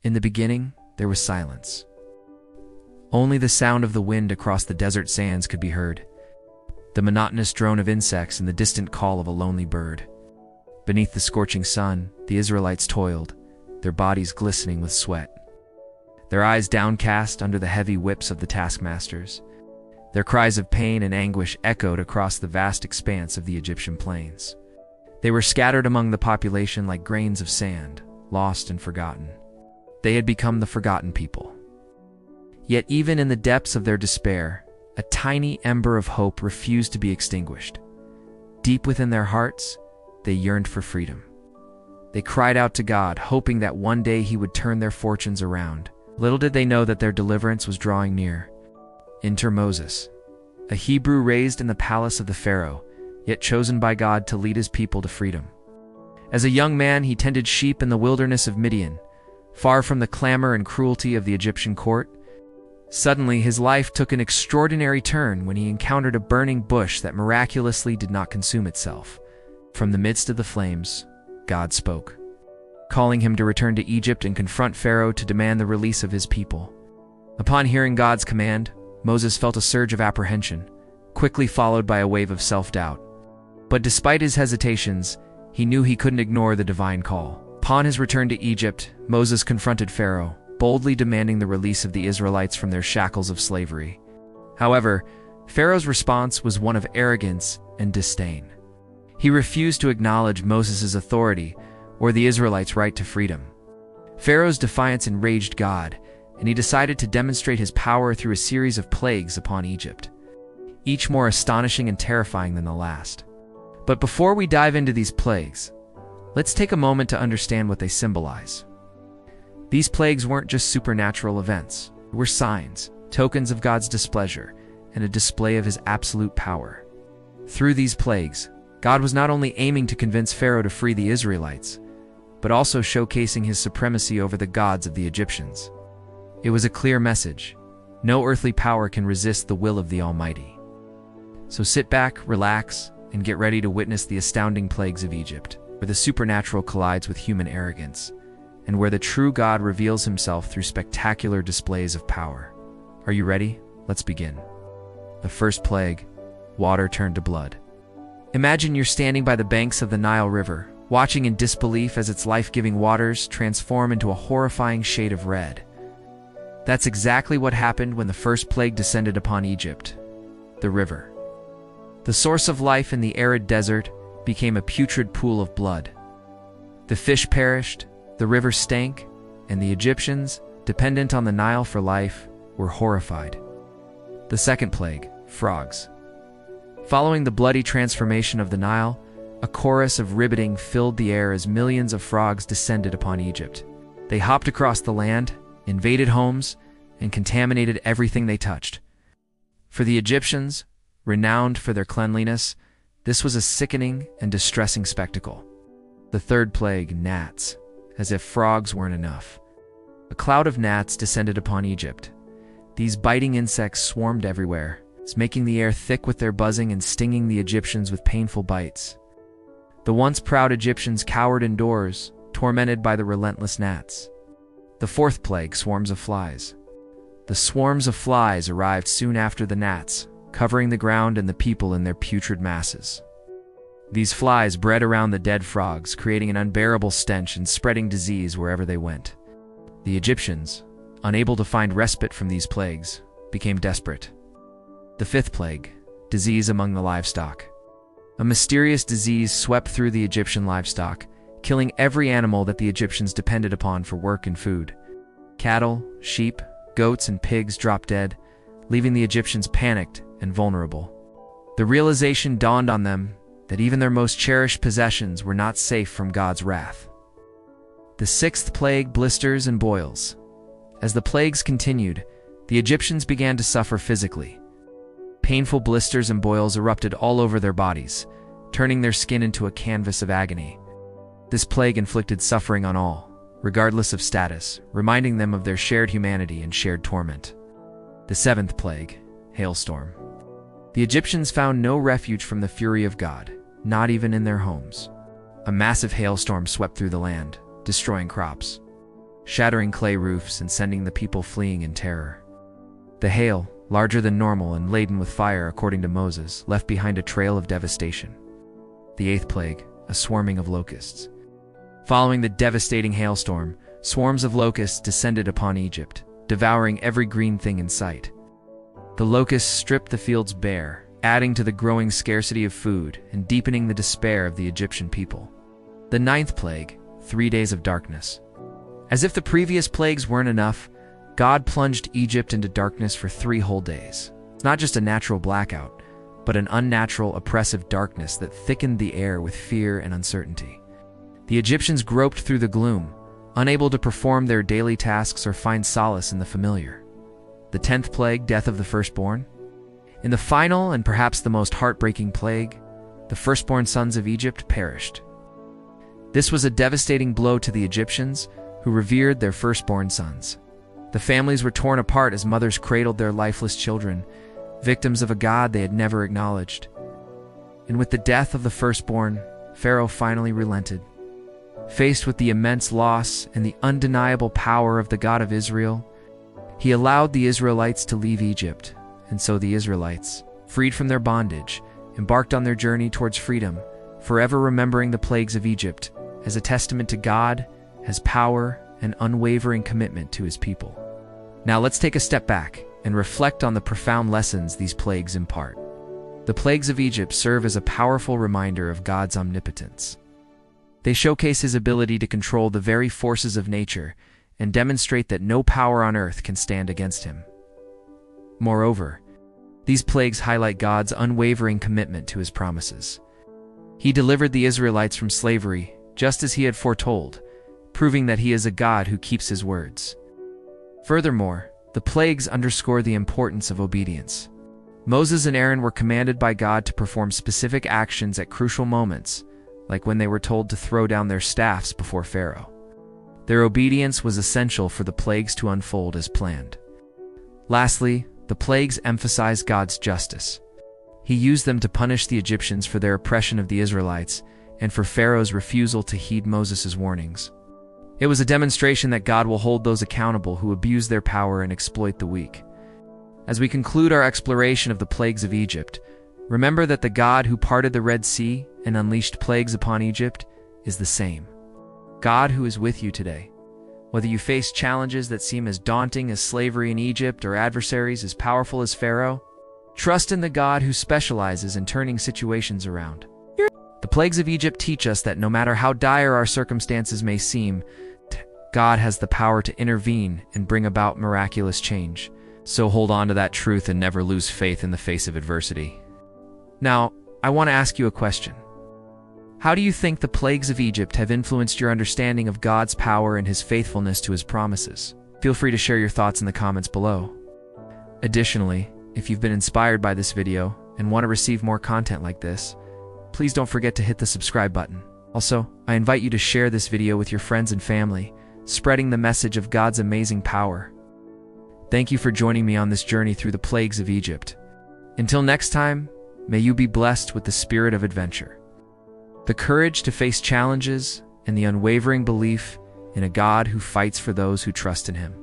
In the beginning, there was silence. Only the sound of the wind across the desert sands could be heard, the monotonous drone of insects and the distant call of a lonely bird. Beneath the scorching sun, the Israelites toiled, their bodies glistening with sweat, their eyes downcast under the heavy whips of the taskmasters. Their cries of pain and anguish echoed across the vast expanse of the Egyptian plains. They were scattered among the population like grains of sand, lost and forgotten. They had become the forgotten people. Yet even in the depths of their despair, a tiny ember of hope refused to be extinguished. Deep within their hearts, they yearned for freedom. They cried out to God, hoping that one day He would turn their fortunes around. Little did they know that their deliverance was drawing near. Enter Moses, a Hebrew raised in the palace of the Pharaoh, yet chosen by God to lead his people to freedom. As a young man, he tended sheep in the wilderness of Midian, far from the clamor and cruelty of the Egyptian court. Suddenly, his life took an extraordinary turn when he encountered a burning bush that miraculously did not consume itself. From the midst of the flames, God spoke, calling him to return to Egypt and confront Pharaoh to demand the release of his people. Upon hearing God's command, Moses felt a surge of apprehension, quickly followed by a wave of self-doubt. But despite his hesitations, he knew he couldn't ignore the divine call. Upon his return to Egypt, Moses confronted Pharaoh, boldly demanding the release of the Israelites from their shackles of slavery. However, Pharaoh's response was one of arrogance and disdain. He refused to acknowledge Moses' authority or the Israelites' right to freedom. Pharaoh's defiance enraged God, and he decided to demonstrate his power through a series of plagues upon Egypt, each more astonishing and terrifying than the last. But before we dive into these plagues, let's take a moment to understand what they symbolize. These plagues weren't just supernatural events. They were signs, tokens of God's displeasure, and a display of His absolute power. Through these plagues, God was not only aiming to convince Pharaoh to free the Israelites, but also showcasing His supremacy over the gods of the Egyptians. It was a clear message. No earthly power can resist the will of the Almighty. So sit back, relax, and get ready to witness the astounding plagues of Egypt, where the supernatural collides with human arrogance, and where the true God reveals Himself through spectacular displays of power. Are you ready? Let's begin. The first plague, water turned to blood. Imagine you're standing by the banks of the Nile River, watching in disbelief as its life-giving waters transform into a horrifying shade of red. That's exactly what happened when the first plague descended upon Egypt, the river. The source of life in the arid desert became a putrid pool of blood. The fish perished, the river stank, and the Egyptians, dependent on the Nile for life, were horrified. The second plague, frogs. Following the bloody transformation of the Nile, a chorus of ribbiting filled the air as millions of frogs descended upon Egypt. They hopped across the land, invaded homes, and contaminated everything they touched. For the Egyptians, renowned for their cleanliness, this was a sickening and distressing spectacle. The third plague, gnats. As if frogs weren't enough, a cloud of gnats descended upon Egypt. These biting insects swarmed everywhere, making the air thick with their buzzing and stinging the Egyptians with painful bites. The once proud Egyptians cowered indoors, tormented by the relentless gnats. The fourth plague, swarms of flies. The swarms of flies arrived soon after the gnats, covering the ground and the people in their putrid masses. These flies bred around the dead frogs, creating an unbearable stench and spreading disease wherever they went. The Egyptians, unable to find respite from these plagues, became desperate. The fifth plague, disease among the livestock. A mysterious disease swept through the Egyptian livestock, killing every animal that the Egyptians depended upon for work and food. Cattle, sheep, goats, and pigs dropped dead, leaving the Egyptians panicked and vulnerable. The realization dawned on them that even their most cherished possessions were not safe from God's wrath. The sixth plague, blisters and boils. As the plagues continued, the Egyptians began to suffer physically. Painful blisters and boils erupted all over their bodies, turning their skin into a canvas of agony. This plague inflicted suffering on all, regardless of status, reminding them of their shared humanity and shared torment. The seventh plague, hailstorm. The Egyptians found no refuge from the fury of God, not even in their homes. A massive hailstorm swept through the land, destroying crops. shattering clay roofs and sending the people fleeing in terror. The hail, larger than normal and laden with fire according to Moses, left behind a trail of devastation. The eighth plague, a swarming of locusts. Following the devastating hailstorm, swarms of locusts descended upon Egypt, devouring every green thing in sight. The locusts stripped the fields bare, adding to the growing scarcity of food and deepening the despair of the Egyptian people. The ninth plague, 3 days of darkness. As if the previous plagues weren't enough, God plunged Egypt into darkness for 3 whole days. It's not just a natural blackout, but an unnatural, oppressive darkness that thickened the air with fear and uncertainty. The Egyptians groped through the gloom, unable to perform their daily tasks or find solace in the familiar. The 10th plague, death of the firstborn. In the final and perhaps the most heartbreaking plague, the firstborn sons of Egypt perished. This was a devastating blow to the Egyptians, who revered their firstborn sons. The families were torn apart as mothers cradled their lifeless children, victims of a God they had never acknowledged. And with the death of the firstborn, Pharaoh finally relented. Faced with the immense loss and the undeniable power of the God of Israel, he allowed the Israelites to leave Egypt, and so the Israelites, freed from their bondage, embarked on their journey towards freedom, forever remembering the plagues of Egypt as a testament to God, his power, and unwavering commitment to his people. Now let's take a step back and reflect on the profound lessons these plagues impart. The plagues of Egypt serve as a powerful reminder of God's omnipotence. They showcase his ability to control the very forces of nature and demonstrate that no power on earth can stand against him. Moreover, these plagues highlight God's unwavering commitment to his promises. He delivered the Israelites from slavery, just as he had foretold, proving that he is a God who keeps his words. Furthermore, the plagues underscore the importance of obedience. Moses and Aaron were commanded by God to perform specific actions at crucial moments, like when they were told to throw down their staffs before Pharaoh. Their obedience was essential for the plagues to unfold as planned. Lastly, the plagues emphasized God's justice. He used them to punish the Egyptians for their oppression of the Israelites and for Pharaoh's refusal to heed Moses' warnings. It was a demonstration that God will hold those accountable who abuse their power and exploit the weak. As we conclude our exploration of the plagues of Egypt, remember that the God who parted the Red Sea and unleashed plagues upon Egypt is the same God who is with you today. Whether you face challenges that seem as daunting as slavery in Egypt or adversaries as powerful as Pharaoh, trust in the God who specializes in turning situations around. The plagues of Egypt teach us that no matter how dire our circumstances may seem, God has the power to intervene and bring about miraculous change. So hold on to that truth and never lose faith in the face of adversity. Now, I want to ask you a question. How do you think the plagues of Egypt have influenced your understanding of God's power and his faithfulness to his promises? Feel free to share your thoughts in the comments below. Additionally, if you've been inspired by this video and want to receive more content like this, please don't forget to hit the subscribe button. Also, I invite you to share this video with your friends and family, spreading the message of God's amazing power. Thank you for joining me on this journey through the plagues of Egypt. Until next time, may you be blessed with the spirit of adventure, the courage to face challenges, and the unwavering belief in a God who fights for those who trust in him.